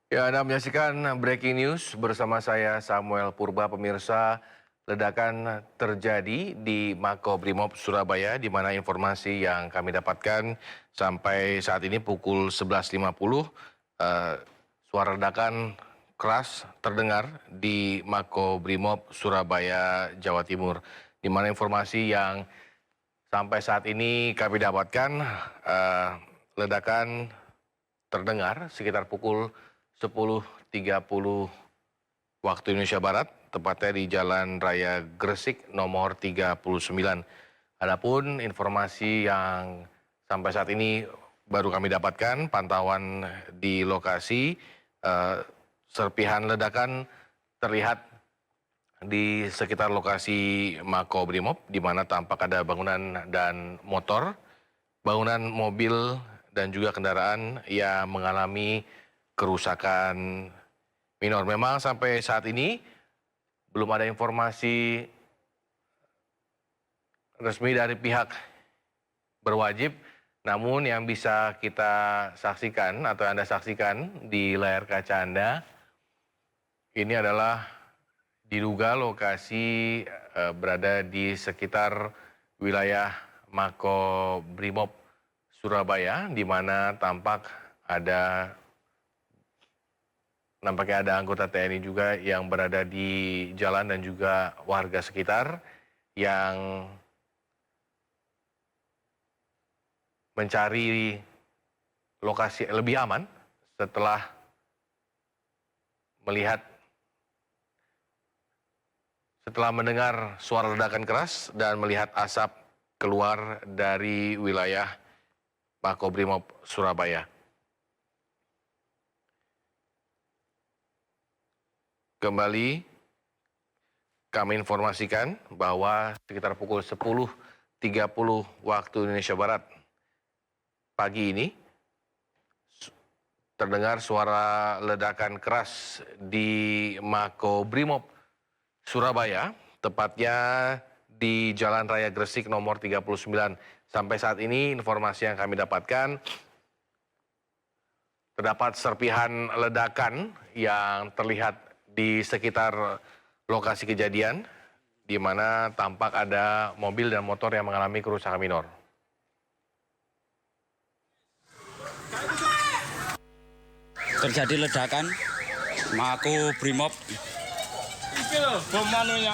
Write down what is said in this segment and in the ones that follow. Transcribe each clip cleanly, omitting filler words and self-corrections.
Ya, Anda menyaksikan breaking news bersama saya Samuel Purba. Pemirsa, ledakan terjadi di Makobrimob Surabaya, di mana informasi yang kami dapatkan sampai saat ini pukul 11.50, suara ledakan keras terdengar di Makobrimob Surabaya, Jawa Timur, di mana informasi yang sampai saat ini kami dapatkan, ledakan terdengar sekitar pukul 10.30 waktu Indonesia Barat, tepatnya di Jalan Raya Gresik nomor 39. Adapun informasi yang sampai saat ini baru kami dapatkan, pantauan di lokasi, eh, serpihan ledakan terlihat di sekitar lokasi Makobrimob, di mana tampak ada bangunan dan motor, bangunan mobil dan juga kendaraan yang mengalami kerusakan minor. Memang sampai saat ini belum ada informasi resmi dari pihak berwajib, namun yang bisa kita saksikan atau Anda saksikan di layar kaca Anda, ini adalah diduga lokasi berada di sekitar wilayah Makobrimob Surabaya, di mana nampaknya ada anggota TNI juga yang berada di jalan dan juga warga sekitar yang mencari lokasi lebih aman setelah melihat setelah mendengar suara ledakan keras dan melihat asap keluar dari wilayah Makobrimob Surabaya. Kembali kami informasikan bahwa sekitar pukul 10.30 waktu Indonesia Barat pagi ini terdengar suara ledakan keras di Makobrimob Surabaya, tepatnya di Jalan Raya Gresik nomor 39. Sampai saat ini informasi yang kami dapatkan, terdapat serpihan ledakan yang terlihat di sekitar lokasi kejadian, di mana tampak ada mobil dan motor yang mengalami kerusakan minor. Terjadi ledakan Makobrimob. Iki lho, bom manunya.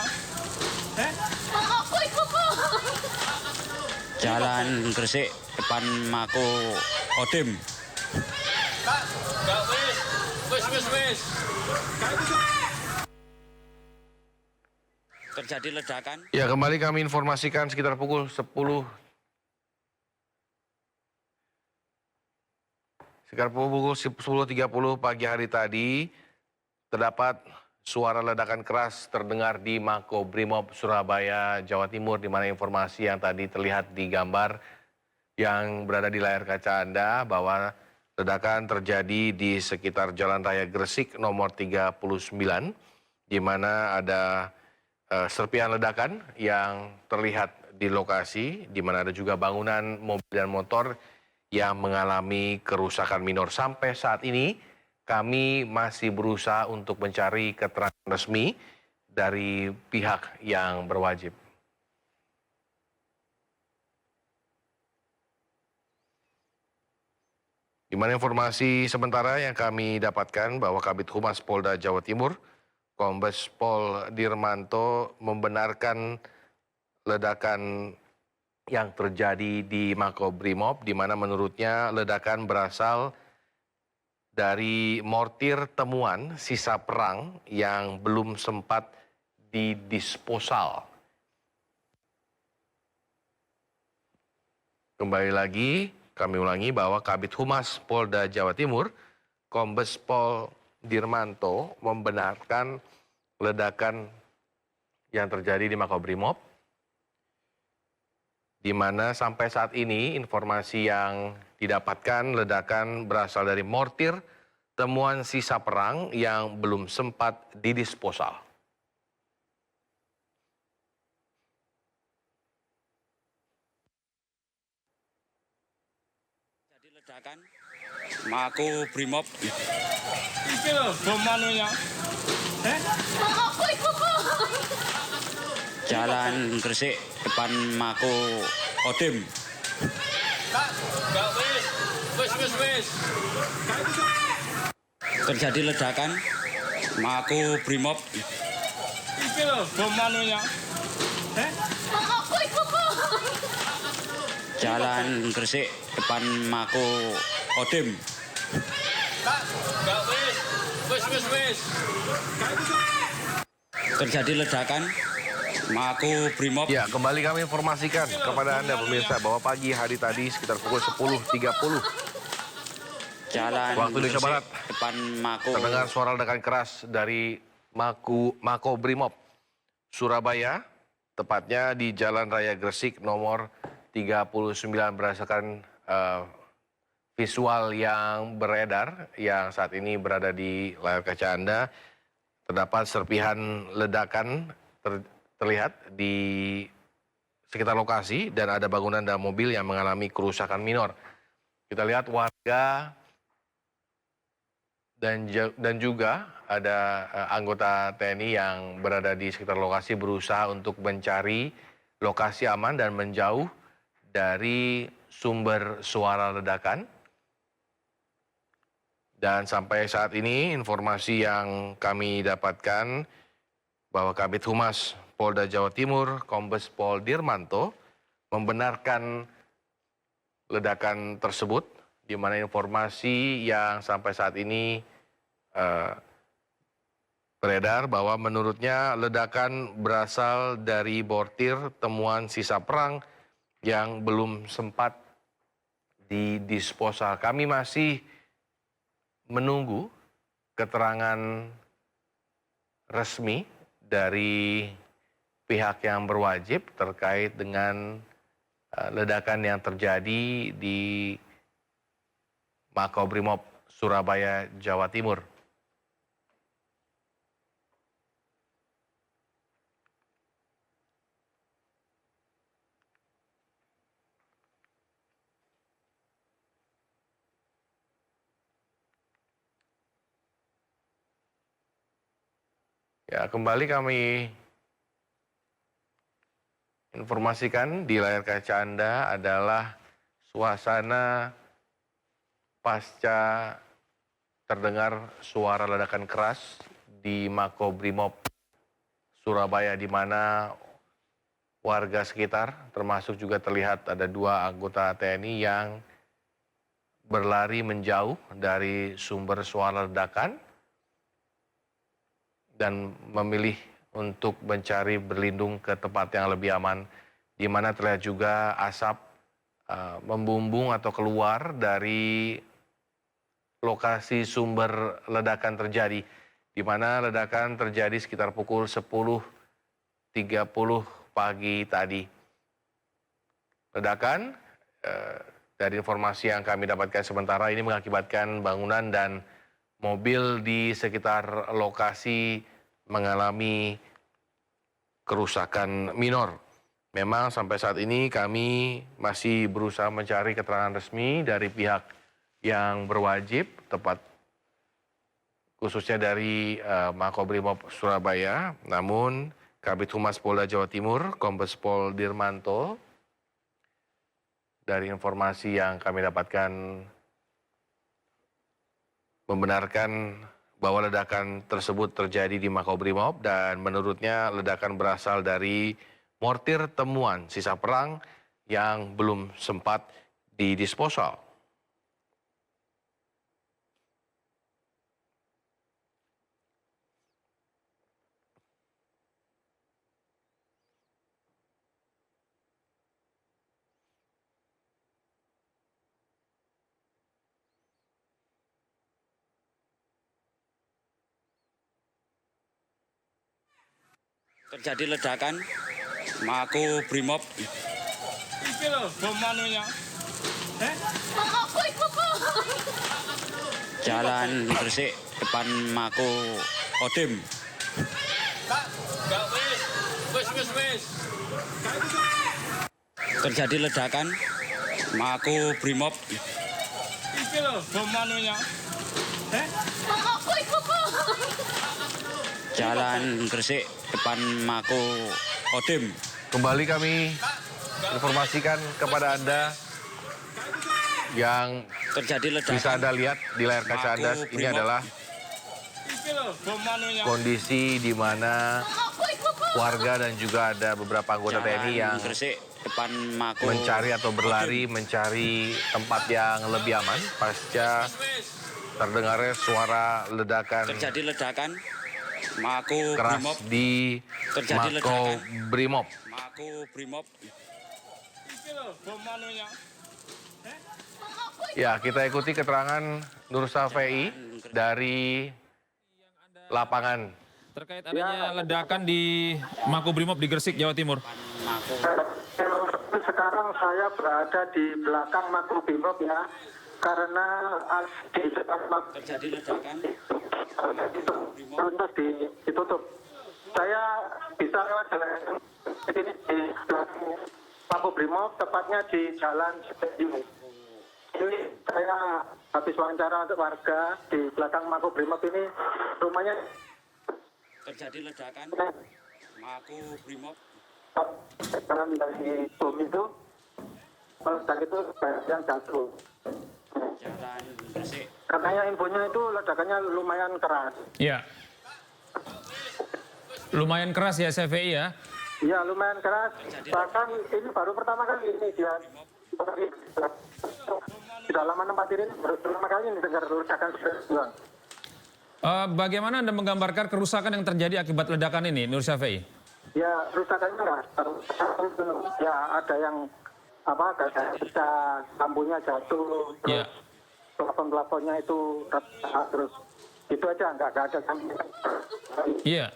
Jalan Gresik depan Makodim. Kak, enggak wis. Terjadi ledakan. Ya, kembali kami informasikan sekitar pukul 10.30 pagi hari tadi, terdapat suara ledakan keras terdengar di Makobrimob Surabaya, Jawa Timur, di mana informasi yang tadi terlihat di gambar yang berada di layar kaca Anda bahwa ledakan terjadi di sekitar Jalan Raya Gresik nomor 39, di mana ada serpihan ledakan yang terlihat di lokasi, di mana ada juga bangunan, mobil dan motor yang mengalami kerusakan minor. Sampai saat ini kami masih berusaha untuk mencari keterangan resmi dari pihak yang berwajib. Di mana informasi sementara yang kami dapatkan bahwa Kabid Humas Polda Jawa Timur, Kombes Pol Dirmanto, membenarkan ledakan yang terjadi di Makobrimob, di mana menurutnya ledakan berasal dari mortir temuan sisa perang yang belum sempat didisposal. Kembali lagi, kami ulangi bahwa Kabid Humas Polda Jawa Timur, Kombes Pol Dirmanto, membenarkan ledakan yang terjadi di Makobrimob, di mana sampai saat ini informasi yang didapatkan ledakan berasal dari mortir temuan sisa perang yang belum sempat didisposal. Jadi ledakan Makobrimob. Iki lho, bom manunya. Jalan Gresik depan Mako Kodim. Kak, enggak wis. Terjadi ledakan Mako Brimob. Iki lho, bom manunya. Jalan Gresik depan Mako Kodim. Kak, enggak wis. Terjadi ledakan Mako Brimob. Ya, kembali kami informasikan kepada Anda pemirsa bahwa pagi hari tadi sekitar pukul 10.30 Jalan waktu Indonesia Gresik Barat depan Mako. terdengar suara ledakan keras dari Mako Brimob Surabaya, tepatnya di Jalan Raya Gresik nomor 39 berdasarkan visual yang beredar yang saat ini berada di layar kaca Anda. Terdapat serpihan ledakan terlihat di sekitar lokasi dan ada bangunan dan mobil yang mengalami kerusakan minor. Kita lihat warga dan juga ada anggota TNI yang berada di sekitar lokasi berusaha untuk mencari lokasi aman dan menjauh dari sumber suara ledakan. Dan sampai saat ini informasi yang kami dapatkan bahwa Kabid Humas Polda Jawa Timur, Kombes Pol Dirmanto, membenarkan ledakan tersebut, di mana informasi yang sampai saat ini beredar bahwa menurutnya ledakan berasal dari bortir temuan sisa perang yang belum sempat didisposal. Kami masih menunggu keterangan resmi dari pihak yang berwajib terkait dengan ledakan yang terjadi di Makobrimob Surabaya, Jawa Timur. Ya, kembali kami informasikan di layar kaca Anda adalah suasana pasca terdengar suara ledakan keras di Makobrimob Surabaya, di mana warga sekitar termasuk juga terlihat ada 2 anggota TNI yang berlari menjauh dari sumber suara ledakan dan memilih untuk mencari berlindung ke tempat yang lebih aman, di mana terlihat juga asap membumbung atau keluar dari lokasi sumber ledakan terjadi, di mana ledakan terjadi sekitar pukul 10.30 pagi tadi. Ledakan dari informasi yang kami dapatkan sementara ini mengakibatkan bangunan dan mobil di sekitar lokasi mengalami kerusakan minor. Memang sampai saat ini kami masih berusaha mencari keterangan resmi dari pihak yang berwajib, tepat khususnya dari Makobrimob Surabaya. Namun Kabid Humas Polda Jawa Timur, Kombes Pol Dirmanto, dari informasi yang kami dapatkan membenarkan bahwa ledakan tersebut terjadi di Makobrimob dan menurutnya ledakan berasal dari mortir temuan sisa perang yang belum sempat didisposal. Terjadi ledakan Mako Brimob. Iki lho, bom manunya. Jalan Gresik depan Mako Kodim. Kak, enggak wis. Terjadi ledakan Mako Brimob. Iki lho, bom manunya. Jalan Gresik depan Mako Kodim. Kembali kami informasikan kepada Anda yang Terjadi ledakan. bisa Anda lihat di layar kaca Anda. Ini Brimob. adalah Iki loh, bom manunya. kondisi di mana warga dan juga ada beberapa anggota TNI yang Gresik depan Mako mencari atau berlari Kodim. mencari tempat yang lebih aman pasca Wis. terdengarnya suara ledakan Terjadi ledakan. Mako keras Brimob. di Terjadi Mako ledakan. Brimob. Mako Brimob. Iki loh, bom manunya. Ya, kita ikuti keterangan Nur Safei dari lapangan. Terkait adanya ledakan di Makobrimob di Gresik, Jawa Timur. Mako. Sekarang saya berada di belakang Makobrimob ya, karena di depan Terjadi ledakan. Makobrimob ditutup. Saya bisa lewat jalan ini di belakang Makobrimob, tepatnya di Jalan Sepenyu. Ini saya habis wawancara untuk warga di belakang Makobrimob ini, rumahnya Terjadi ledakan. Mako Brimob. jalan dari bom itu, meledak itu yang jatuh. Jalan Gresik. Katanya infonya itu ledakannya lumayan keras. Ya. Lumayan keras ya CVI ya. Iya lumayan keras. Bahkan ini baru pertama kali ini dia di dalaman tempat ini baru pertama kali ini dengar ledakan seperti itu. Bagaimana Anda menggambarkan kerusakan yang terjadi akibat ledakan ini, Nur Syafei? Ya rusakannya enggak. Ya ada yang bisa lampunya jatuh, Ya. terus plafon-plafonnya itu retak, terus itu aja enggak ada sampai. Iya.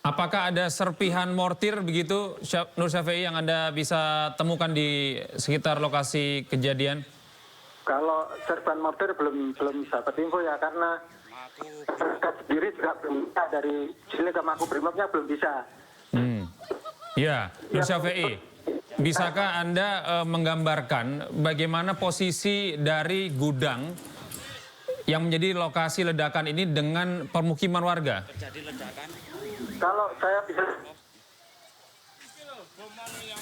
Apakah ada serpihan mortir begitu, Nur Syafei, yang Anda bisa temukan di sekitar lokasi kejadian? Kalau serban mortir belum dapat info ya, karena terdekat sendiri juga belum bisa, dari sini ke Makobrimob-nya belum bisa. Ya, Nur Syafei, bisakah Anda menggambarkan bagaimana posisi dari gudang yang menjadi lokasi ledakan ini dengan permukiman warga? Terjadi ledakan. Kalau saya bisa Iki loh, bom manunya.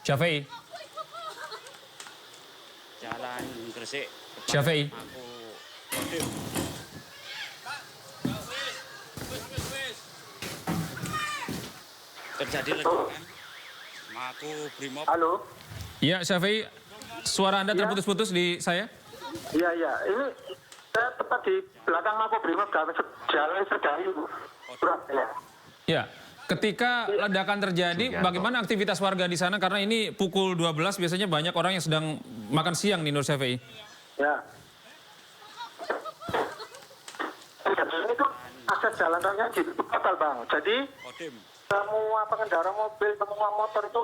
Syafei, Jalan Gresik. depan Syafei. Mako Kodim. Wis. Terjadi ledakan. Mako Brimob. halo. Ya, Syafei, suara Anda terputus-putus di saya? Iya, ini saya tepat di belakang Makobrimob, Jalan Sedayu, Surabaya. Ya, ketika ledakan terjadi, bagaimana aktivitas warga di sana? Karena ini pukul 12, biasanya banyak orang yang sedang makan siang nih, Nur Syafei. Ya. Itu akses jalan raya ditutup total, Bang. Jadi Kodim. semua pengendara mobil, semua motor itu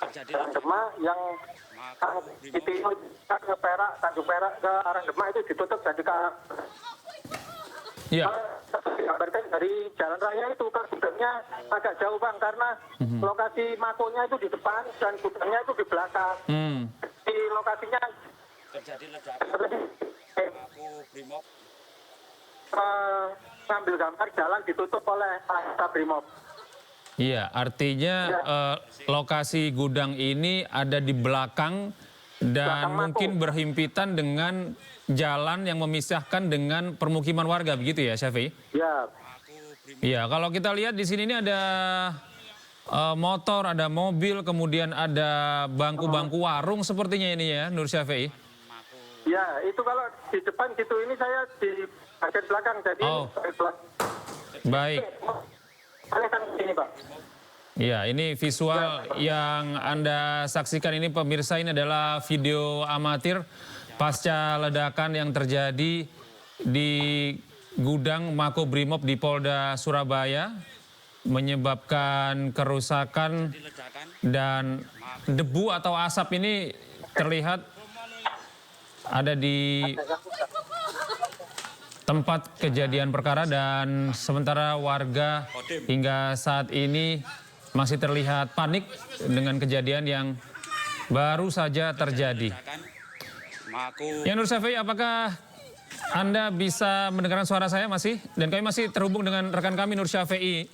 Terjadi arah ledakan. Demak yang Mako di Brimob. timur ke Perak, Tanjung Perak ke arah Demak itu ditutup. Jadi Ya, dikabarkan dari jalan raya itu kan gudangnya agak jauh, Bang, karena lokasi makonya itu di depan dan gudangnya itu di belakang. Di lokasinya Terjadi ledakan. Mako Brimob. ngambil gambar jalan ditutup oleh anggota Brimob. iya, artinya lokasi gudang ini ada di belakang dan Belakang mungkin Mako. berhimpitan dengan jalan yang memisahkan dengan permukiman warga, begitu ya, Syafei? Ya, Iya, kalau kita lihat di sini ini ada motor, ada mobil, kemudian ada bangku-bangku warung sepertinya ini ya, Nur Syafei. ya itu kalau di depan gitu, ini saya di bagian belakang, jadi Oh. Baik. Saya kan sini, Pak. Ya, ini visual yang Anda saksikan ini pemirsa, ini adalah video amatir pasca ledakan yang terjadi di gudang Makobrimob di Polda Surabaya, menyebabkan kerusakan Ledakan. dan debu atau asap ini terlihat ada di tempat kejadian perkara, dan sementara warga hingga saat ini masih terlihat panik dengan kejadian yang baru saja terjadi. Ledakan. Mako. Ya, Nur Syafei, apakah Anda bisa mendengarkan suara saya masih? Dan kami masih terhubung dengan rekan kami Nur Syafei.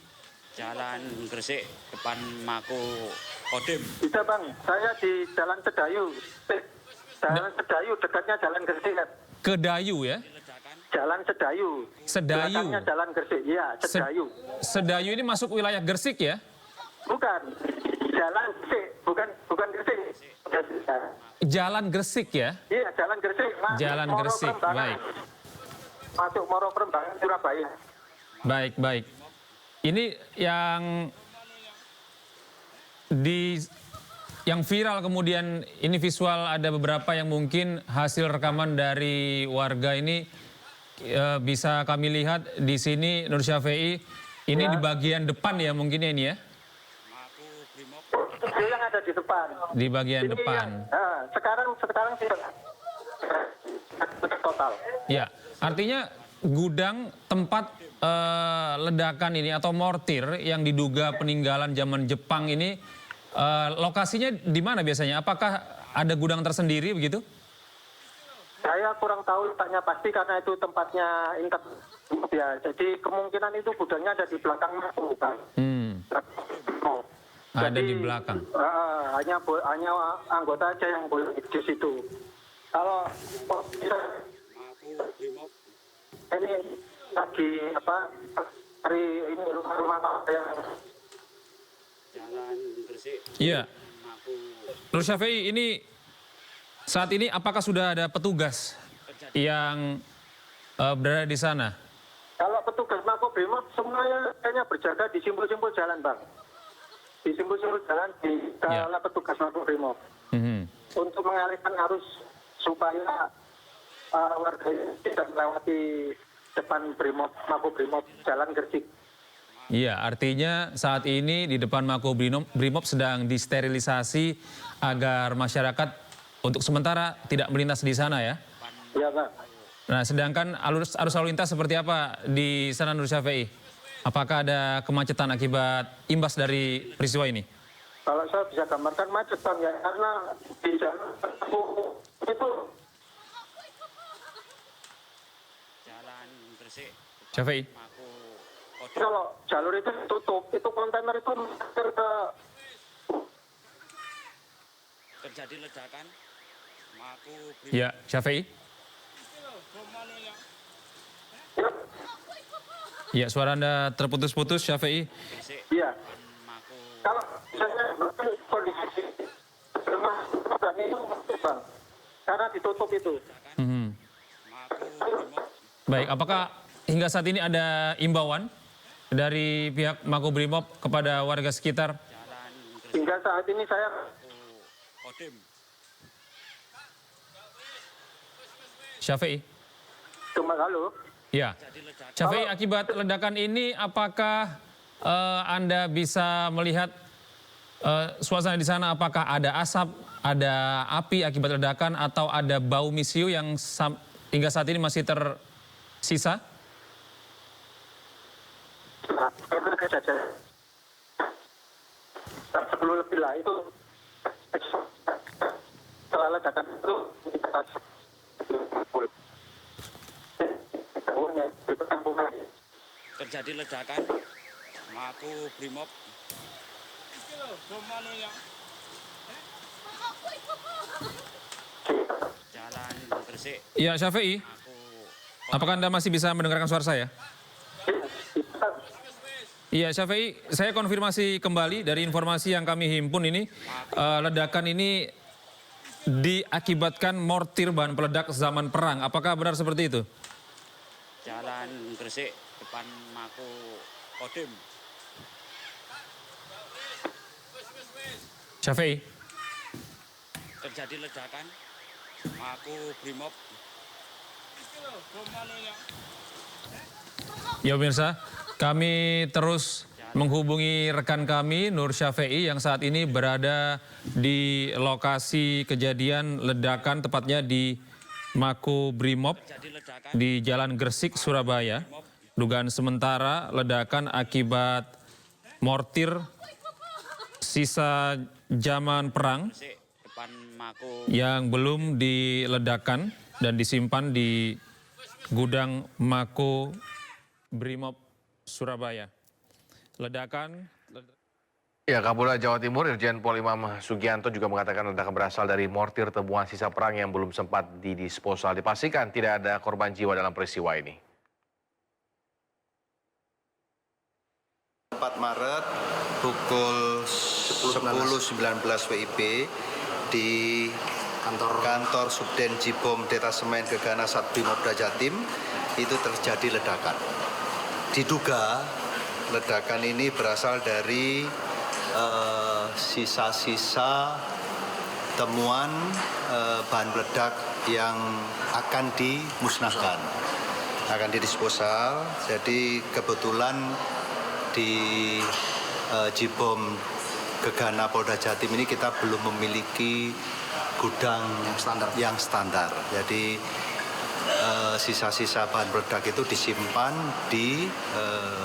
Jalan Gresik depan Mako Kodim. Bisa bang, saya di Jalan Sedayu. Jalan Sedayu, dekatnya Jalan Gresik. Kedayu ya? Ledakan Jalan Sedayu. Sedayu. Belakangnya Jalan Gresik, iya Sedayu. Sedayu ini masuk wilayah Gresik ya? Bukan, Jalan Gresik, bukan Gresik. Jalan Gresik ya? Iya, Jalan Gresik. Jalan Moro Gresik, Perembangan. baik. Masuk Moro Perembangan, Surabaya. Baik, baik. Ini yang viral kemudian ini visual ada beberapa yang mungkin hasil rekaman dari warga ini bisa kami lihat di sini Nur Syafei. Ini di bagian depan ya mungkin ya ini ya? Mako Brimob. Itu yang ada di depan. Di bagian Ini depan. sekarang tidak total. Ya, artinya gudang tempat ledakan ini atau mortir yang diduga peninggalan zaman Jepang ini lokasinya di mana biasanya? Apakah ada gudang tersendiri begitu? Saya kurang tahu letaknya pasti karena itu tempatnya ya. Jadi kemungkinan itu gudangnya ada di belakang Mako, Bang. Ada di belakang. Hanya anggota aja yang boleh di situ. Kalau Mako Brimob. ini lagi hari ini rumah yang Jalan Gresik Iya. Mako. Nur Syafei, ini saat ini apakah sudah ada petugas yang berada di sana? kalau petugas Mako Brimob semuanya kayaknya berjaga di simpul-simpul jalan, Bang. Di simpul-simpul jalan di dalam petugas Mako Brimob. Untuk mengalihkan arus supaya warga tidak melewati depan Brimob, Mako Brimob Jalan Gresik. Iya, artinya saat ini di depan Mako Brimob sedang disterilisasi agar masyarakat untuk sementara tidak melintas di sana ya. Iya, Bang. Nah, sedangkan arus lalu lintas seperti apa di sana Nur Syafei? Apakah ada kemacetan akibat imbas dari peristiwa ini? Kalau saya bisa gambarkan macet, Bang, ya, karena di jalan itu Jalan Gresik Syafei? Mako Kodim. kalau jalur itu tutup, itu kontainer itu ke Terjadi ledakan Mako Brimob. Ya, Syafei? Ya, suara Anda terputus-putus, Syafei. Gresik iya. Mako. Kalau misalnya kondisi rumah itu, Bang, karena ditutup itu. Mako Brimob. Baik, apakah hingga saat ini ada imbauan dari pihak Makobrimob kepada warga sekitar? Jalan Gresik Hingga saat ini saya Kodim. Syafei? cuma halo. Ya. Jadi ledakan Syafei, akibat ledakan ini apakah Anda bisa melihat suasana di sana? Apakah ada asap, ada api akibat ledakan atau ada bau misiu yang hingga saat ini masih tersisa? Itu saja. Sebelum lebih lah itu setelah ledakan itu terjadi ledakan Mako Brimob. Iki lho, bom manunya. Jalan Gresik Ya, Syafei, Mako. apakah Anda masih bisa mendengarkan suara saya? Iya, Syafei, saya konfirmasi kembali dari informasi yang kami himpun ini, ledakan ini diakibatkan mortir bahan peledak zaman perang. Apakah benar seperti itu? Jalan Gresik depan Mako Kodim. Syafei? Terjadi ledakan Mako Brimob. Iki lho, bom manunya. Ya pemirsa, kami terus menghubungi rekan kami Nur Syafei yang saat ini berada di lokasi kejadian ledakan tepatnya di Mako Brimob Terjadi ledakan di Jalan Gresik, Surabaya. Dugaan sementara ledakan akibat mortir sisa zaman perang Gresik depan Mako. yang belum diledakkan dan disimpan di gudang Mako Brimob Surabaya. Ledakan. Ya, Kapolda Jawa Timur Irjen Pol Imam Sugianto juga mengatakan ledakan berasal dari mortir temuan sisa perang yang belum sempat didisposal. Dipastikan tidak ada korban jiwa dalam peristiwa ini. 4 Maret pukul 10.19 WIB di kantor Subden Jibom Detasemen Gegana Satbrimopda Jatim itu terjadi ledakan. Diduga ledakan ini berasal dari sisa-sisa temuan bahan peledak yang akan dimusnahkan, akan didisposal. Jadi kebetulan di Jibom Gegana Polda Jatim ini kita belum memiliki gudang yang standar. Jadi sisa-sisa bahan peledak itu disimpan di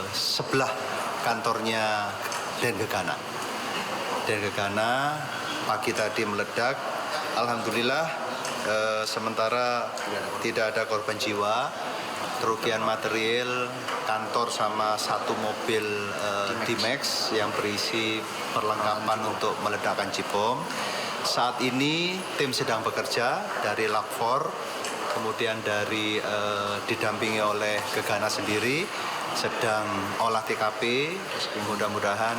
sebelah kantornya Den Gegana. Den Gegana pagi tadi meledak. Alhamdulillah sementara tidak ada korban jiwa. Kerugian material kantor sama satu mobil D-Max yang berisi perlengkapan untuk meledakkan Jibom. Saat ini tim sedang bekerja dari Lakfor, kemudian dari didampingi oleh Gegana sendiri, sedang olah TKP, mudah-mudahan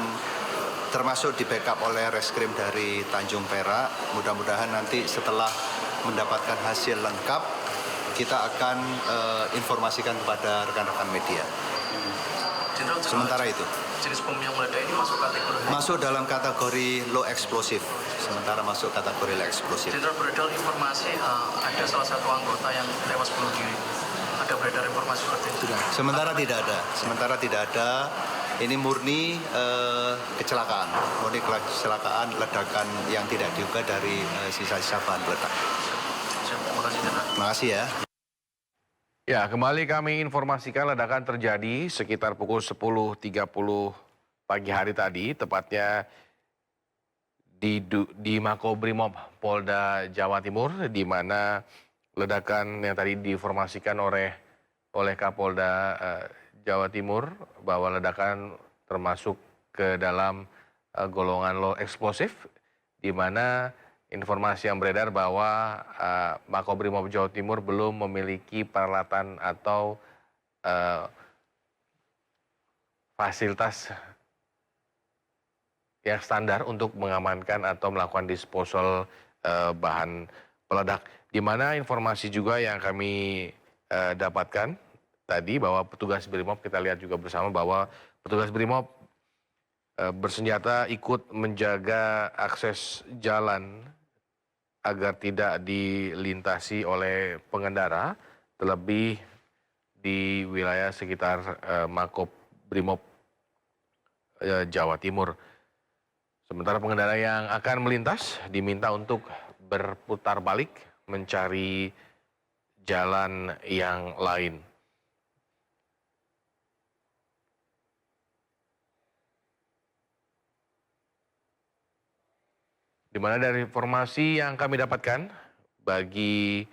termasuk di backup oleh reskrim dari Tanjung Perak. Mudah-mudahan nanti setelah mendapatkan hasil lengkap, kita akan informasikan kepada rekan-rekan media. Sementara itu. Jenis bom yang meledak ini masuk kategori? Masuk dalam kategori low explosive. Sementara masuk kategori low explosive. Jenderal, beredar informasi ada salah satu anggota yang tewas bunuh diri. Ada beredar informasi seperti itu? Sementara tidak ada. Ini murni kecelakaan. Murni kecelakaan ledakan yang tidak diduga dari sisa-sisa bahan peledak. Terima kasih, Jenderal. Terima kasih ya. Ya, kembali kami informasikan ledakan terjadi sekitar pukul 10.30 pagi hari tadi, tepatnya di Makobrimob Polda Jawa Timur, di mana ledakan yang tadi diinformasikan oleh Kapolda Jawa Timur bahwa ledakan termasuk ke dalam golongan low eksplosif, di mana informasi yang beredar bahwa Makobrimob Jawa Timur belum memiliki peralatan atau fasilitas yang standar untuk mengamankan atau melakukan disposal bahan peledak. Di mana informasi juga yang kami dapatkan tadi bahwa petugas Brimob, kita lihat juga bersama bahwa petugas Brimob bersenjata ikut menjaga akses jalan agar tidak dilintasi oleh pengendara, terlebih di wilayah sekitar Makobrimob Jawa Timur. Sementara pengendara yang akan melintas diminta untuk berputar balik mencari jalan yang lain. Di mana dari informasi yang kami dapatkan, bagi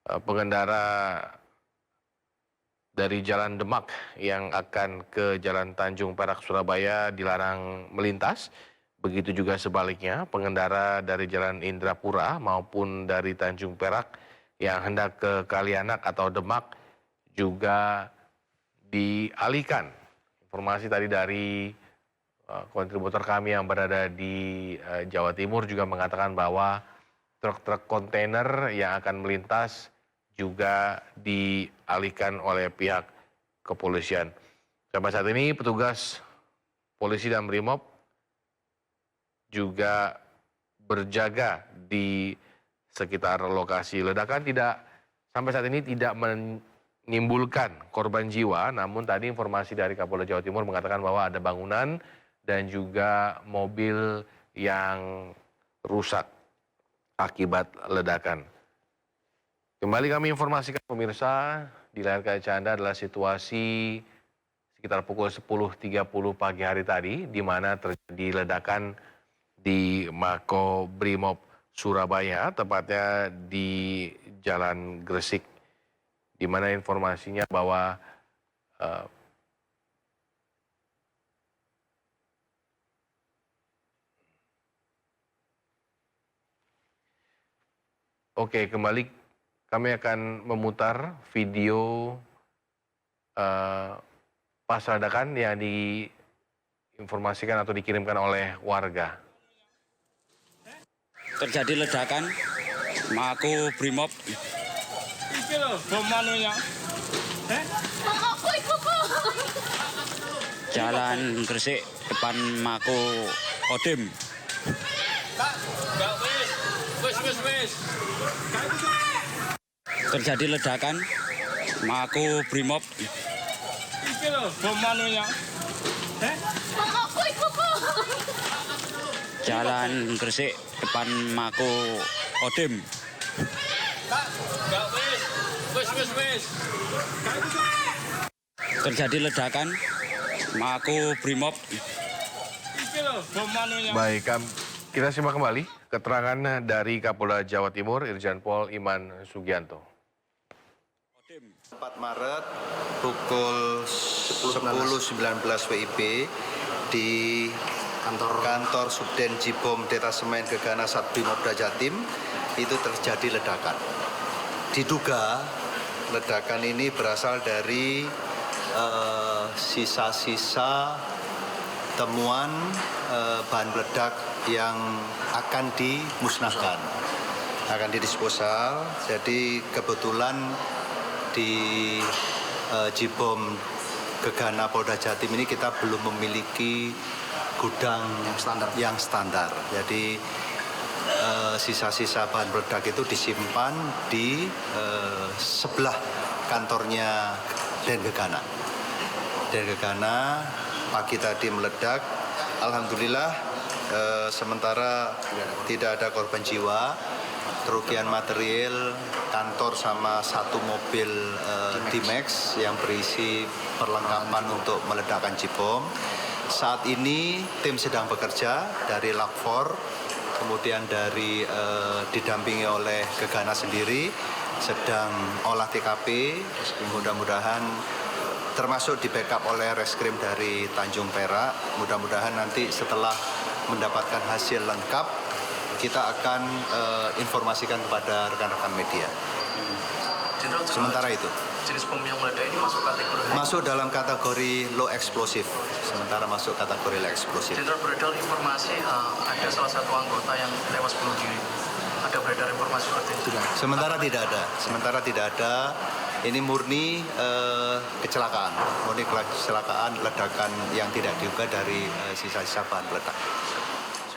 pengendara dari Jalan Demak yang akan ke Jalan Tanjung Perak Surabaya dilarang melintas. Begitu juga sebaliknya, pengendara dari Jalan Indrapura maupun dari Tanjung Perak yang hendak ke Kalianak atau Demak juga dialihkan. Informasi tadi dari kontributor kami yang berada di Jawa Timur juga mengatakan bahwa truk-truk kontainer yang akan melintas juga dialihkan oleh pihak kepolisian. Sampai saat ini petugas polisi dan Brimob juga berjaga di sekitar lokasi ledakan. Sampai saat ini tidak menimbulkan korban jiwa, namun tadi informasi dari Kapolda Jawa Timur mengatakan bahwa ada bangunan dan juga mobil yang rusak akibat ledakan. Kembali kami informasikan pemirsa, di layar kaca Anda adalah situasi sekitar pukul 10.30 pagi hari tadi, di mana terjadi ledakan di Makobrimob Surabaya, tepatnya di Jalan Gresik, di mana informasinya bahwa Oke, kembali kami akan memutar video pas ledakan yang diinformasikan atau dikirimkan oleh warga. Terjadi ledakan, Mako Brimob, Iki loh, bom manunya. Jalan Gresik, depan Mako Kodim. Enggak, wis. Terjadi ledakan, Mako Brimob, Iki loh, bom manunya. Jalan Gresik, depan Mako Kodim. Enggak, wis. Terjadi ledakan, Mako Brimob, Iki loh, bom manunya. Baik, kita simak kembali keterangan dari Kapolda Jawa Timur Irjen Pol Iman Sugianto. 4 Maret pukul 10.19 WIB di kantor Subden Jibom Detasemen Gegana Satbrimopda Jatim itu terjadi ledakan. Diduga ledakan ini berasal dari sisa-sisa temuan bahan peledak yang akan dimusnahkan, akan didisposal. Jadi kebetulan di Jibom Gegana Polda Jatim ini kita belum memiliki gudang yang standar. Jadi sisa-sisa bahan peledak itu disimpan di sebelah kantornya Den Gegana. Den Gegana pagi tadi meledak. Alhamdulillah sementara tidak ada korban jiwa. Kerugian material kantor sama satu mobil D-Max yang berisi perlengkapan untuk meledakkan Jibom. Saat ini tim sedang bekerja dari Lakfor, kemudian dari didampingi oleh Gegana sendiri sedang olah TKP. Mudah-mudahan termasuk di backup oleh reskrim dari Tanjung Perak. Mudah-mudahan nanti setelah mendapatkan hasil lengkap kita akan informasikan kepada rekan-rekan media. Jenderal, Sementara itu jenis bom yang meledak ini masuk kategori masuk dalam kategori low explosive. Sementara masuk kategori low explosive. Jenderal, beredar informasi ada salah satu anggota yang tewas bunuh diri. Ada beredar informasi seperti itu? Sementara tidak ada. Ini murni kecelakaan, ledakan yang tidak diduga dari sisa-sisa bahan peledak.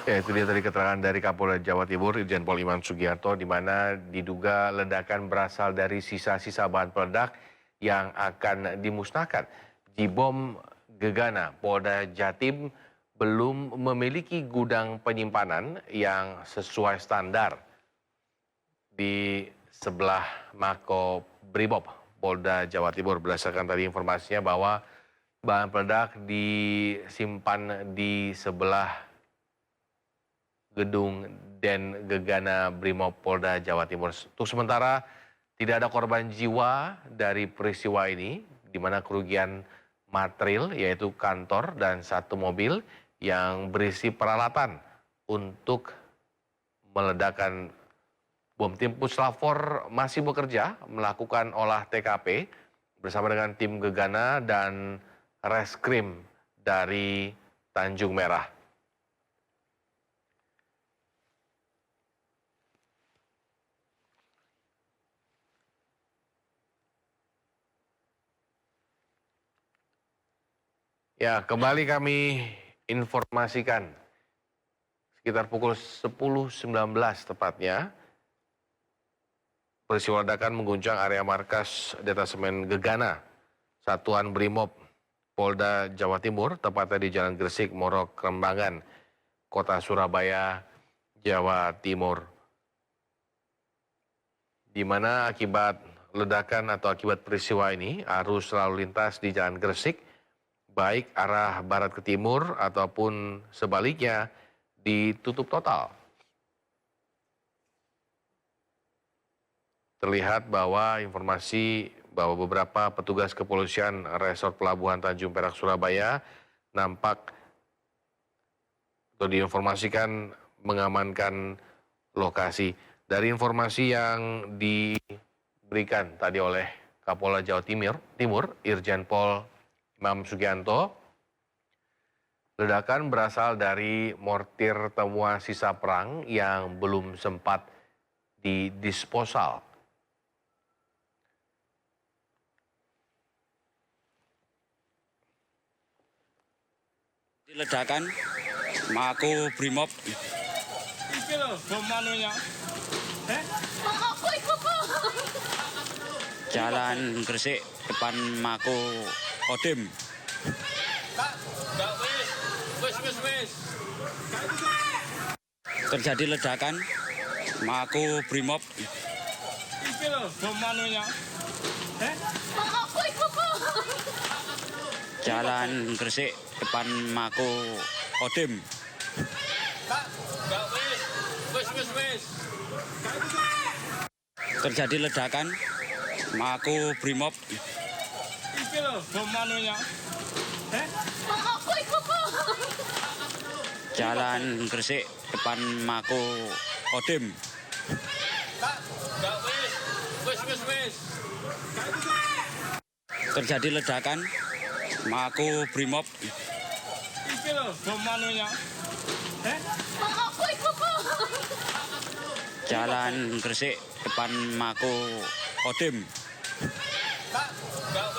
Ya, itu dia tadi keterangan dari Kapolda Jawa Timur Irjen Pol Iman Sugianto, di mana diduga ledakan berasal dari sisa-sisa bahan peledak yang akan dimusnahkan. Jibom Gegana Polda Jatim belum memiliki gudang penyimpanan yang sesuai standar di sebelah Mako Brimob Polda Jawa Timur. Berdasarkan tadi informasinya bahwa bahan peledak disimpan di sebelah gedung Den Gegana Brimob Polda Jawa Timur. Untuk sementara tidak ada korban jiwa dari peristiwa ini, di mana kerugian material yaitu kantor dan satu mobil yang berisi peralatan untuk meledakkan bom. Tim Puslapfor masih bekerja melakukan olah TKP bersama dengan tim Gegana dan Reskrim dari Tanjung Merah. Ya, kembali kami informasikan sekitar pukul 10.19 tepatnya. Peristiwa ledakan mengguncang area markas Detasemen Gegana, Satuan Brimob Polda Jawa Timur, tepatnya di Jalan Gresik, Morok, Kembangan, Kota Surabaya, Jawa Timur. Di mana akibat ledakan atau akibat peristiwa ini, arus lalu lintas di Jalan Gresik, baik arah barat ke timur ataupun sebaliknya, ditutup total. Terlihat bahwa informasi bahwa beberapa petugas kepolisian Resort Pelabuhan Tanjung Perak Surabaya nampak atau diinformasikan mengamankan lokasi. Dari informasi yang diberikan tadi oleh Kapolda Jawa Timur, Irjen Pol Imam Sugianto, ledakan berasal dari mortir temuan sisa perang yang belum sempat didisposal. Ledakan Mako Brimob Iki loh, bom manunya. Jalan Gresik depan Mako Kodim. Enggak, wis. Terjadi ledakan Mako Brimob Iki loh, bom manunya. Jalan Gresik depan Mako Kodim. Enggak, wis. Terjadi ledakan Mako Brimob Iki loh, bom manunya. Jalan Gresik depan Mako Kodim. Enggak, wis. Terjadi ledakan Mako Brimob Iki loh, bom manunya. Jalan Gresik depan Mako Kodim. Enggak,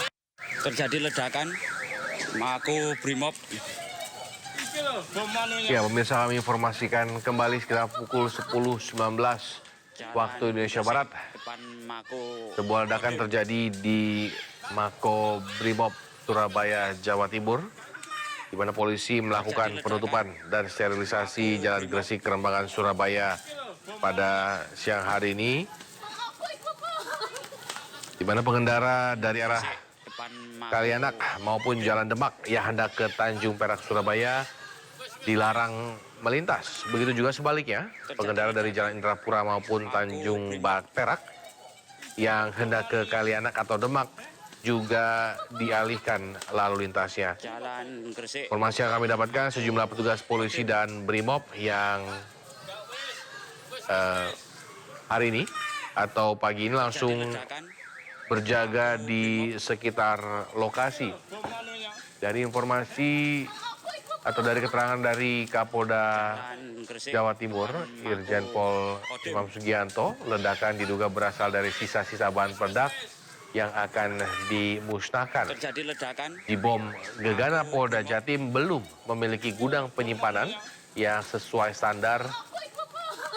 wis. Terjadi ledakan Mako Brimob Iki loh, bom manunya. Ya, pemirsa, kami informasikan kembali sekitar pukul 10.19 waktu Indonesia Barat. depan Mako Sebuah ledakan terjadi di Mako Brimob Surabaya, Jawa Timur, di mana polisi melakukan penutupan dan sterilisasi Jalan Gresik Kerembangan Surabaya pada siang hari ini, di mana pengendara dari arah depan Mako Kalianak maupun Jalan Demak yang hendak ke Tanjung Perak Surabaya dilarang melintas. Begitu juga sebaliknya, pengendara dari Jalan Indrapura maupun Tanjung Perak yang hendak ke Kalianak atau Demak juga dialihkan lalu lintasnya. Jalan Gresik Informasi yang kami dapatkan, sejumlah petugas polisi dan Brimob yang hari ini atau pagi ini langsung ledakan berjaga di sekitar lokasi. Bom manunya. Dari informasi atau dari keterangan dari Kapolda Jalan Gresik Jawa Timur, Irjen Pol Imam Sugianto, ledakan diduga berasal dari sisa-sisa bahan peledak yang akan dimusnahkan. terjadi ledakan Di bom Gegana Polda Jatim belum memiliki gudang penyimpanan yang sesuai standar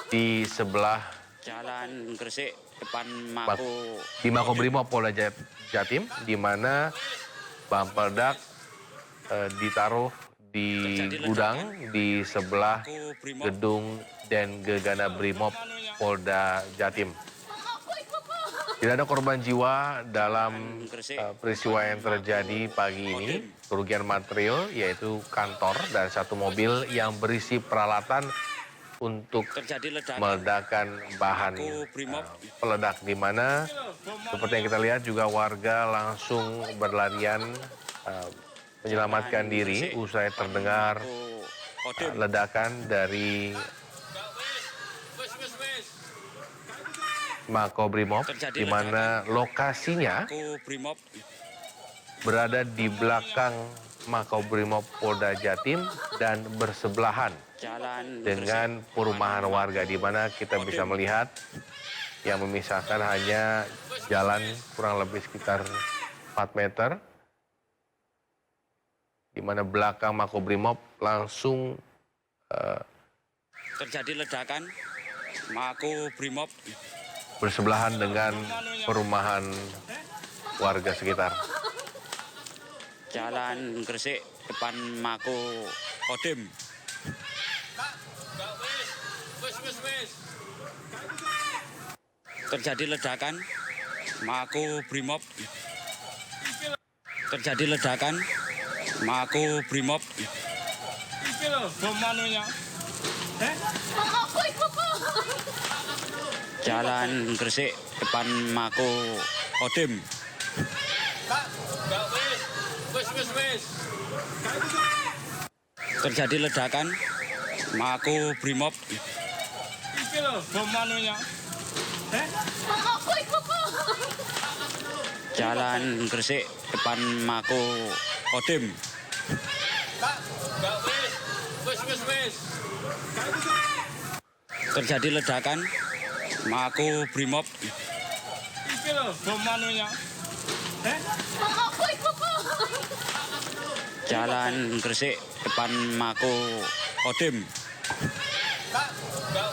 di sebelah Jalan Gresik depan Mako di Makobrimob Polda Jatim, di mana bahan peledak ditaruh di gudang di sebelah Mako Brimob gedung dan Gegana Brimob Polda Jatim. Tidak ada korban jiwa dalam peristiwa yang terjadi pagi ini. Kerugian material yaitu kantor dan satu mobil yang berisi peralatan untuk terjadi ledakan meledakan bahan peledak, di mana seperti yang kita lihat juga warga langsung berlarian menyelamatkan diri usai terdengar Kodim ledakan dari Makobrimob, di mana lokasinya Mako Brimob berada di belakang Makobrimob Polda Jatim dan bersebelahan Jalan dengan perumahan warga, di mana kita bisa melihat yang memisahkan hanya jalan kurang lebih sekitar 4 meter, di mana belakang Makobrimob langsung terjadi ledakan Mako Brimob bersebelahan dengan perumahan warga sekitar. Jalan Gresik depan Mako Kodim Wis. terjadi ledakan Mako Brimob terjadi ledakan Mako Brimob Iki loh, bom manunya. Jalan Gresik depan Mako Kodim Enggak, wis. Terjadi ledakan Mako Brimob Iki lho bom manunya. Jalan Gresik depan Mako Kodim. Enggak, wis. Terjadi ledakan Mako Brimob Iki lho bom manunya. Jalan Gresik depan Mako Kodim. Enggak,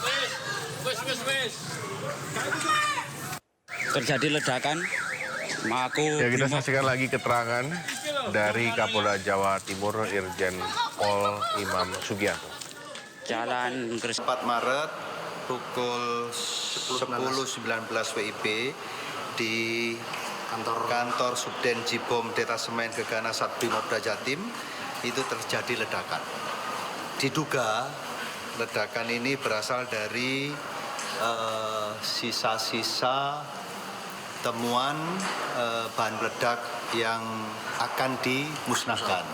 wis. Terjadi ledakan Mako Ya, kita Brimob saksikan lagi keterangan dari Kapolda Jawa Timur Irjen Pol Imam Sugianto. Jalan Gresik 4 Maret pukul 10.19 WIB di kantor Subden Jibom Detasemen Gegana Satbrimopda Jatim itu terjadi ledakan. Diduga ledakan ini berasal dari sisa-sisa temuan bahan peledak yang akan dimusnahkan,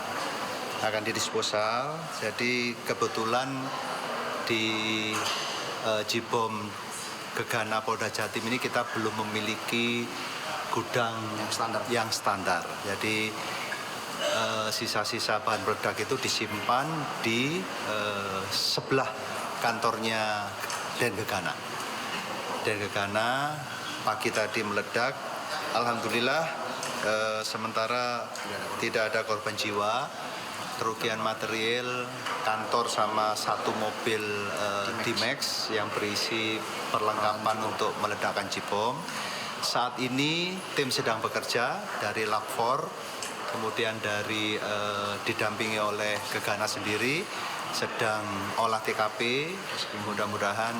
akan didisposal. Jadi kebetulan di Jibom Gegana Polda Jatim ini kita belum memiliki gudang yang standar. Jadi sisa-sisa bahan peledak itu disimpan di sebelah kantornya Den Gegana. Den Gegana pagi tadi meledak. Alhamdulillah sementara tidak ada korban jiwa. Kerugian material kantor sama satu mobil D-Max yang berisi perlengkapan untuk meledakkan Jibom. Saat ini tim sedang bekerja dari Lakfor, kemudian dari didampingi oleh Gegana sendiri sedang olah TKP. Mudah-mudahan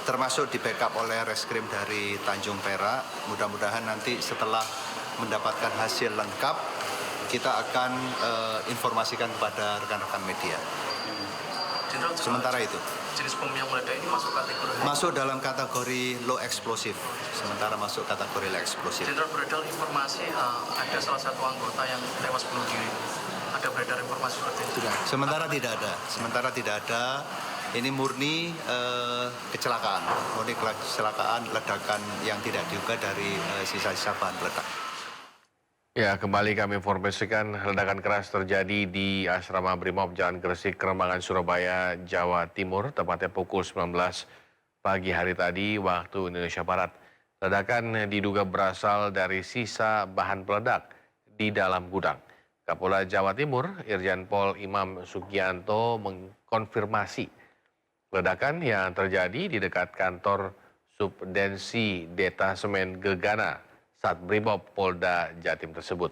termasuk di backup oleh reskrim dari Tanjung Perak. Mudah-mudahan nanti setelah mendapatkan hasil lengkap kita akan informasikan kepada rekan-rekan media. Jenderal, Sementara itu jenis bom yang meledak ini masuk kategori masuk dalam kategori low explosive. Sementara masuk kategori low explosive. Jenderal, beredar informasi ada salah satu anggota yang tewas bunuh diri. Ada beredar informasi seperti itu? Sementara tidak ada. Ini murni kecelakaan, ledakan yang tidak diduga dari sisa-sisa bahan peledak. Ya, kembali kami informasikan ledakan keras terjadi di Asrama Brimob Jalan Gresik, Kerembangan, Surabaya, Jawa Timur, tepatnya pukul 19 pagi hari tadi waktu Indonesia Barat. Ledakan diduga berasal dari sisa bahan peledak di dalam gudang. Kapolda Jawa Timur, Irjen Pol Imam Sugianto mengkonfirmasi ledakan yang terjadi di dekat kantor Subdensi Detasemen Gegana Satbrimob Polda Jatim tersebut.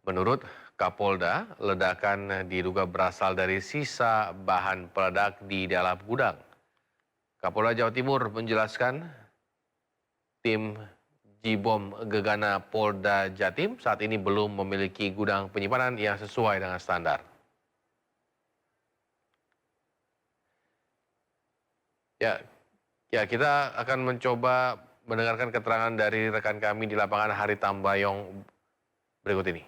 Menurut Kapolda, ledakan diduga berasal dari sisa bahan peledak di dalam gudang. Kapolda Jawa Timur menjelaskan tim Jibom Gegana Polda Jatim saat ini belum memiliki gudang penyimpanan yang sesuai dengan standar. Ya, kita akan mencoba mendengarkan keterangan dari rekan kami di lapangan Hari Tambayong berikut ini.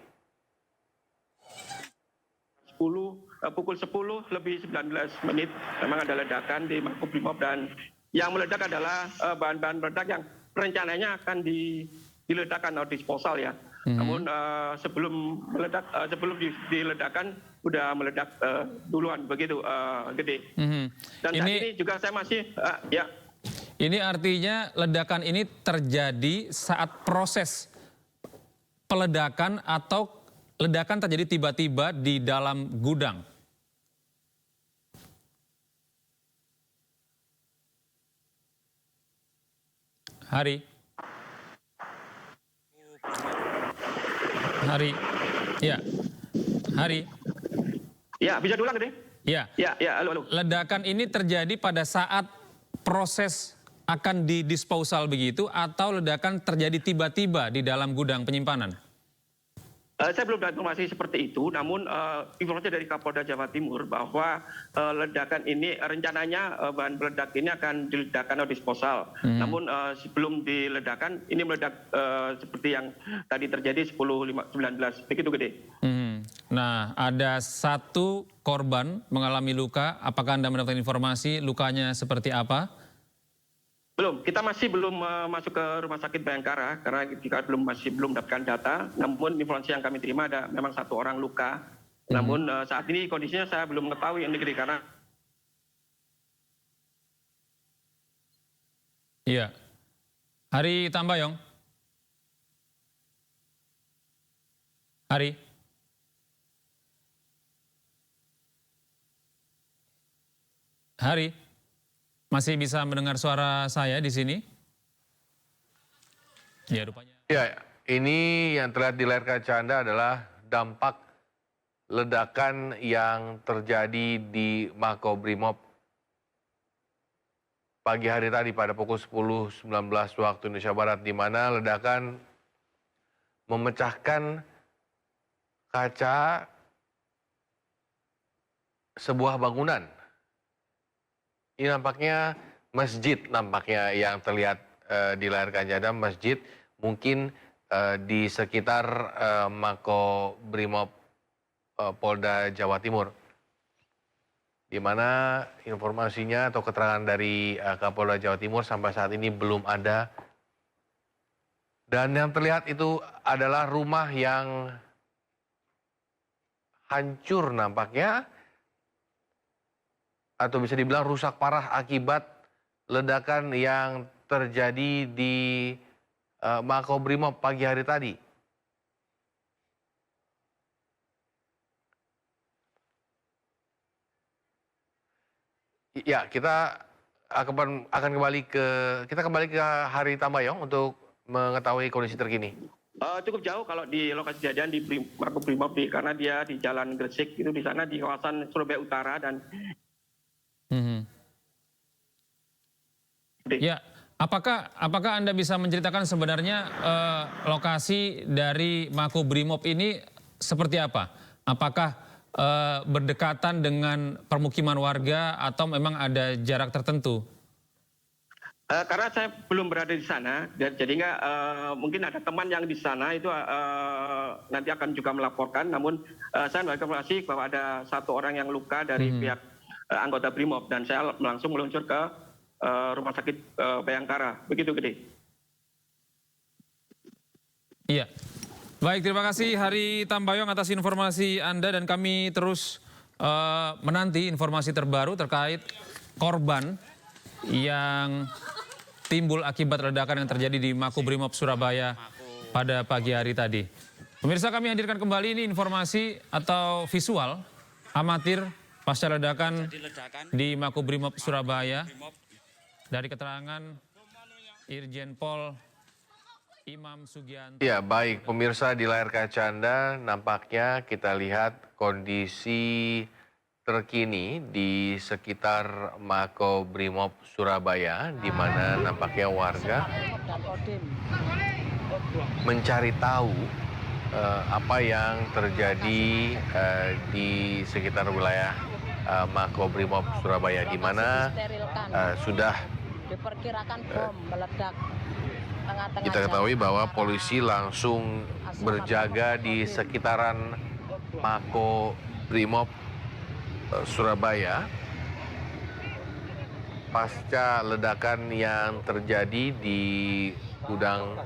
Pukul 10 lebih 19 menit memang ada ledakan di Makobrimob, dan yang meledak adalah bahan-bahan peledak yang rencananya akan diledakkan atau disposal ya. Namun sebelum diledakkan sudah meledak duluan begitu, Gede. Dan saat ini juga saya masih ya. Ini artinya ledakan ini terjadi saat proses peledakan atau ledakan terjadi tiba-tiba di dalam gudang? Hari. Ya. Hari. Ya, bisa diulang, Gede? Ya. Ya, halo. Ledakan ini terjadi pada saat proses akan didisposal begitu, atau ledakan terjadi tiba-tiba di dalam gudang penyimpanan? Saya belum dapat informasi seperti itu, namun informasi dari Kapolda Jawa Timur bahwa ledakan ini rencananya bahan peledak ini akan diledakkan atau disposal. Namun sebelum diledakan ini meledak seperti yang tadi terjadi 10.19 begitu Gede. Nah, ada 1 korban mengalami luka. Apakah Anda mendapatkan informasi lukanya seperti apa? Belum, kita masih belum masuk ke Rumah Sakit Bayangkara karena kita masih belum mendapatkan data. Namun informasi yang kami terima ada memang 1 orang luka. Namun saat ini kondisinya saya belum mengetahui ini Gede, karena Iya. Hari Tambayong. Hari. Hari. Masih bisa mendengar suara saya di sini? Ya, rupanya. Ya, ini yang terlihat di layar kaca Anda adalah dampak ledakan yang terjadi di Makobrimob pagi hari tadi pada pukul 10.19 waktu Indonesia Barat, di mana ledakan memecahkan kaca sebuah bangunan. Ini nampaknya masjid, nampaknya yang terlihat di layar kaca Anda, masjid mungkin di sekitar Makobrimob Polda Jawa Timur, di mana informasinya atau keterangan dari Kapolda Jawa Timur sampai saat ini belum ada. Dan yang terlihat itu adalah rumah yang hancur nampaknya, atau bisa dibilang rusak parah akibat ledakan yang terjadi di Makobrimob pagi hari tadi. Ya, kita akan kembali ke Hari Tambayong untuk mengetahui kondisi terkini. cukup jauh kalau di lokasi kejadian di Makobrimob, karena dia di Jalan Gresik itu, di sana di kawasan Surabaya Utara. Dan Ya, apakah Anda bisa menceritakan sebenarnya lokasi dari Makobrimob ini seperti apa? Apakah berdekatan dengan permukiman warga atau memang ada jarak tertentu? Karena saya belum berada di sana, jadi mungkin ada teman yang di sana itu nanti akan juga melaporkan. Namun saya mendapatkan informasi bahwa ada 1 orang yang luka dari pihak anggota Brimob, dan saya langsung meluncur ke Rumah Sakit Bayangkara. Begitu Gede. Iya. Baik, terima kasih Hari Tambayong atas informasi Anda, dan kami terus menanti informasi terbaru terkait korban yang timbul akibat ledakan yang terjadi di Makobrimob Surabaya pada pagi hari tadi. Pemirsa, kami hadirkan kembali ini informasi atau visual amatir pasca ledakan di Makobrimob Surabaya. Dari keterangan Irjen Pol Imam Sugianto. Ya, baik pemirsa, di layar kaca Anda nampaknya kita lihat kondisi terkini di sekitar Makobrimob Surabaya, di mana nampaknya warga mencari tahu apa yang terjadi di sekitar wilayah Makobrimob Surabaya, di mana sudah diperkirakan bom meledak tengah-tengah. Kita ketahui bahwa polisi langsung berjaga di sekitaran Makobrimob Surabaya pasca ledakan yang terjadi di gudang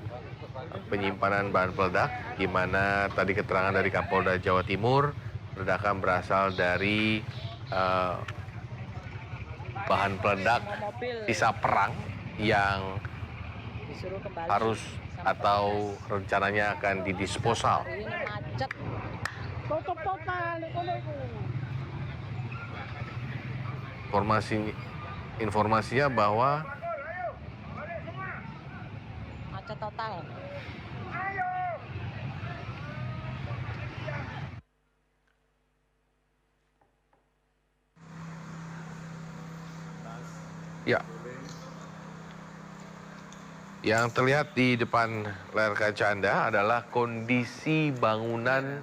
penyimpanan bahan peledak, di mana tadi keterangan dari Kapolda Jawa Timur, ledakan berasal dari bahan peledak sisa perang yang harus atau rencananya akan didisposal. Informasinya bahwa macet total. ya, Yang terlihat di depan layar kaca Anda adalah kondisi bangunan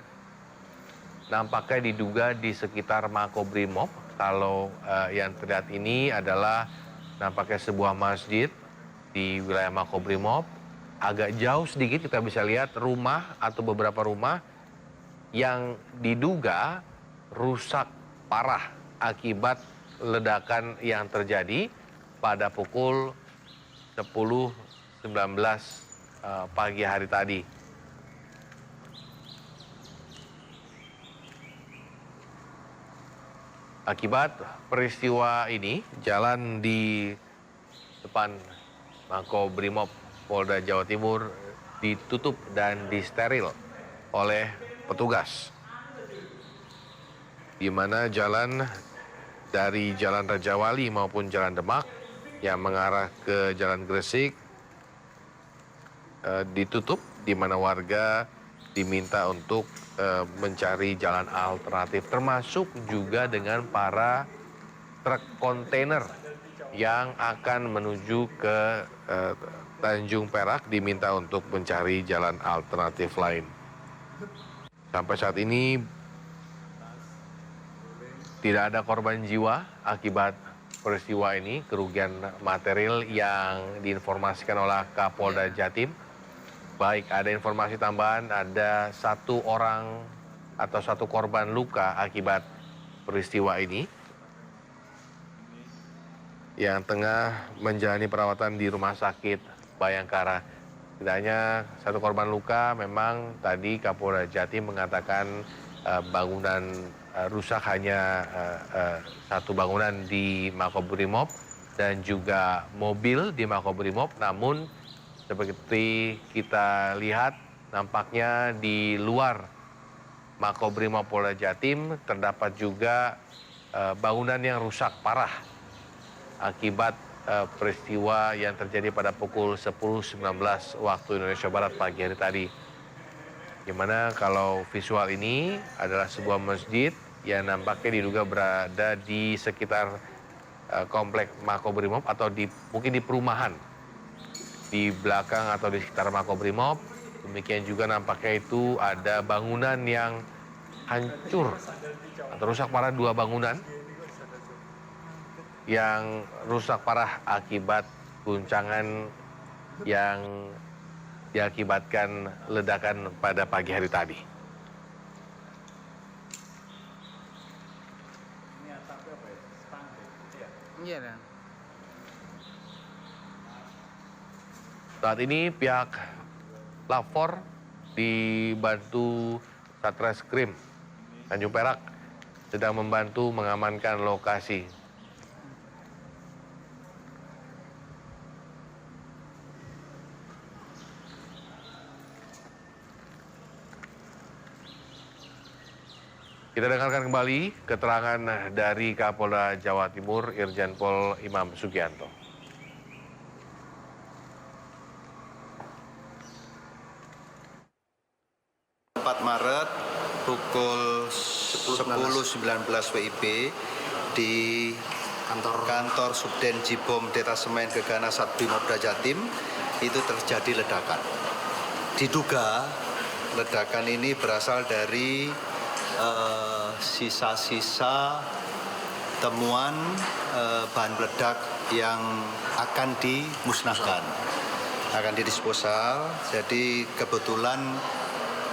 nampaknya diduga di sekitar Makobrimob. Kalau yang terlihat ini adalah nampaknya sebuah masjid di wilayah Makobrimob. Agak jauh sedikit kita bisa lihat rumah atau beberapa rumah yang diduga rusak parah akibat ledakan yang terjadi pada pukul 10.19 pagi hari tadi. Akibat peristiwa ini, jalan di depan Makobrimob Polda Jawa Timur ditutup dan disteril oleh petugas. Di mana jalan dari Jalan Raja Wali maupun Jalan Demak yang mengarah ke Jalan Gresik ditutup, di mana warga diminta untuk mencari jalan alternatif, termasuk juga dengan para truk kontainer yang akan menuju ke Tanjung Perak diminta untuk mencari jalan alternatif lain. Sampai saat ini tidak ada korban jiwa akibat peristiwa ini. Kerugian material yang diinformasikan oleh Kapolda Jatim. Baik, ada informasi tambahan, ada 1 orang atau 1 korban luka akibat peristiwa ini yang tengah menjalani perawatan di Rumah Sakit Bayangkara. Tidak hanya 1 korban luka, memang tadi Kapolda Jatim mengatakan bangunan rusak hanya 1 bangunan di Makobrimob dan juga mobil di Makobrimob, namun seperti kita lihat nampaknya di luar Makobrimob Polda Jatim terdapat juga bangunan yang rusak parah akibat peristiwa yang terjadi pada pukul 10.19 waktu Indonesia Barat pagi hari tadi. Gimana kalau visual ini adalah sebuah masjid yang nampaknya diduga berada di sekitar komplek Makobrimob atau mungkin di perumahan di belakang atau di sekitar Makobrimob. Demikian juga nampaknya itu ada bangunan yang hancur atau rusak parah, 2 bangunan yang rusak parah akibat guncangan yang diakibatkan ledakan pada pagi hari tadi. Saat ini pihak lapor dibantu Satreskrim Tanjung Perak sedang membantu mengamankan lokasi. Kita dengarkan kembali keterangan dari Kapolda Jawa Timur Irjen Pol Imam Sugianto. 4 Maret pukul 10.19 WIB di kantor Subden Jibom Detasemen Gegana Satbrimobda Jatim itu terjadi ledakan. Diduga ledakan ini berasal dari sisa-sisa temuan bahan peledak yang akan dimusnahkan, akan didisposal. Jadi kebetulan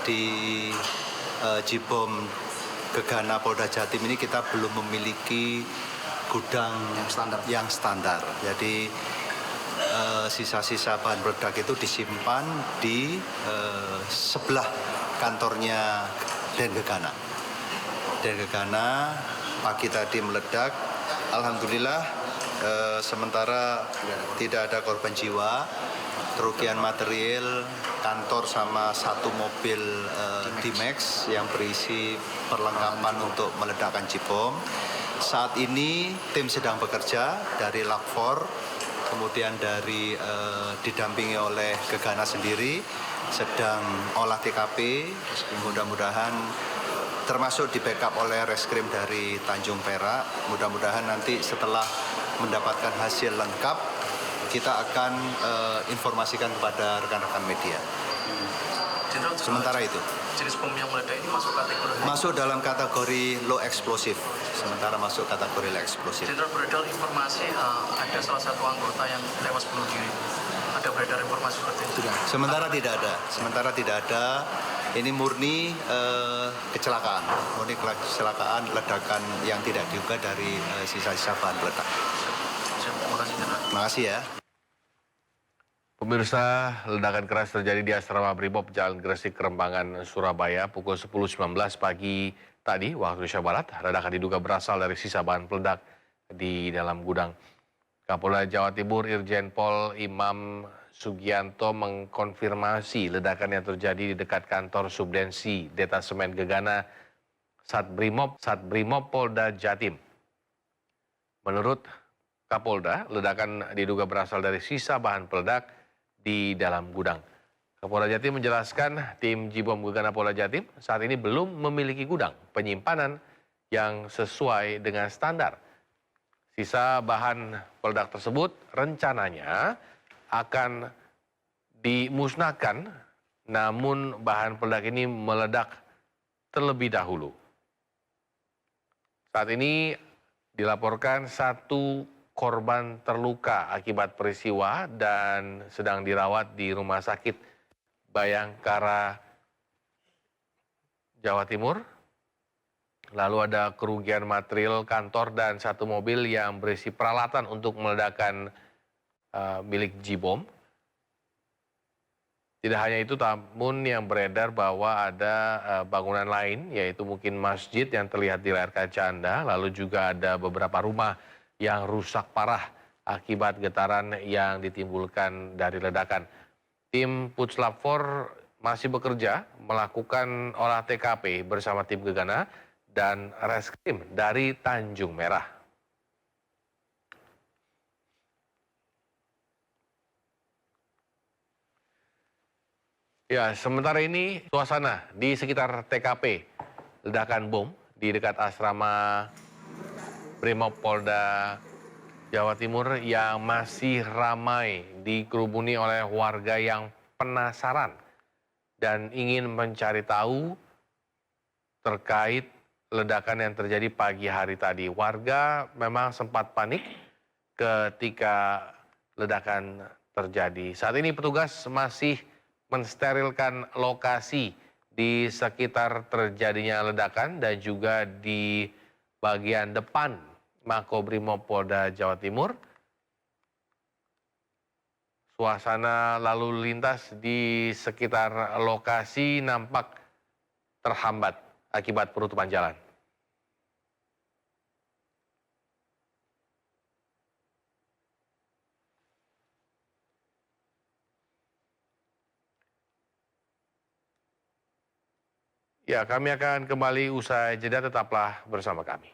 di Jibom Gegana Polda Jatim ini kita belum memiliki gudang yang standar. Jadi sisa-sisa bahan peledak itu disimpan di sebelah kantornya Den Gegana. Den Gegana pagi tadi meledak. Alhamdulillah sementara tidak ada korban jiwa. Kerugian material kantor sama 1 mobil D-Max yang berisi perlengkapan untuk meledakkan Jibom. Saat ini tim sedang bekerja dari Lakfor, kemudian dari didampingi oleh Gegana sendiri sedang olah TKP. Mudah-mudahan termasuk di backup oleh reskrim dari Tanjung Perak. Mudah-mudahan nanti setelah mendapatkan hasil lengkap kita akan informasikan kepada rekan-rekan media. Jenderal, Sementara itu. Jenis bom yang meledak ini masuk kategori? Masuk dalam kategori low explosive. Sementara masuk kategori low explosive. Jenderal, beredar informasi ada salah satu anggota yang tewas bunuh diri. Ada beredar informasi seperti itu? Sementara tidak ada. Ini murni kecelakaan. Murni kecelakaan ledakan yang tidak diduga dari sisa-sisa bahan peledak. Terima kasih, Jenderal. Terima kasih ya. Pemirsa, ledakan keras terjadi di asrama Brimob Jalan Gresik, Kerembangan, Surabaya pukul 10.19 pagi tadi waktu Indonesia Barat. Ledakan diduga berasal dari sisa bahan peledak di dalam gudang. Kapolda Jawa Timur Irjen Pol Imam Sugianto mengkonfirmasi ledakan yang terjadi di dekat kantor Subdensi Detasemen Gegana Satbrimob Polda Jatim. Menurut Kapolda, ledakan diduga berasal dari sisa bahan peledak di dalam gudang. Kapolda Jatim menjelaskan tim Jibom Gegana Polda Jatim saat ini belum memiliki gudang penyimpanan yang sesuai dengan standar. Sisa bahan peledak tersebut rencananya akan dimusnahkan, namun bahan peledak ini meledak terlebih dahulu. Saat ini dilaporkan 1 korban terluka akibat peristiwa dan sedang dirawat di Rumah Sakit Bayangkara, Jawa Timur. Lalu ada kerugian material kantor dan 1 mobil yang berisi peralatan untuk meledakan milik Jibom. Tidak hanya itu, namun yang beredar bahwa ada bangunan lain, yaitu mungkin masjid yang terlihat di layar kaca Anda, lalu juga ada beberapa rumah yang rusak parah akibat getaran yang ditimbulkan dari ledakan. Tim Puslap 4 masih bekerja melakukan olah TKP bersama tim Gegana dan Reskrim dari Tanjung Merah. Ya, sementara ini suasana di sekitar TKP ledakan bom di dekat asrama Brimob Polda Jawa Timur yang masih ramai dikerubuni oleh warga yang penasaran dan ingin mencari tahu terkait ledakan yang terjadi pagi hari tadi. Warga memang sempat panik ketika ledakan terjadi. Saat ini petugas masih mensterilkan lokasi di sekitar terjadinya ledakan dan juga di bagian depan Makobrimob Polda Jawa Timur. Suasana lalu lintas di sekitar lokasi nampak terhambat akibat penutupan jalan. Ya, kami akan kembali usai jeda, tetaplah bersama kami.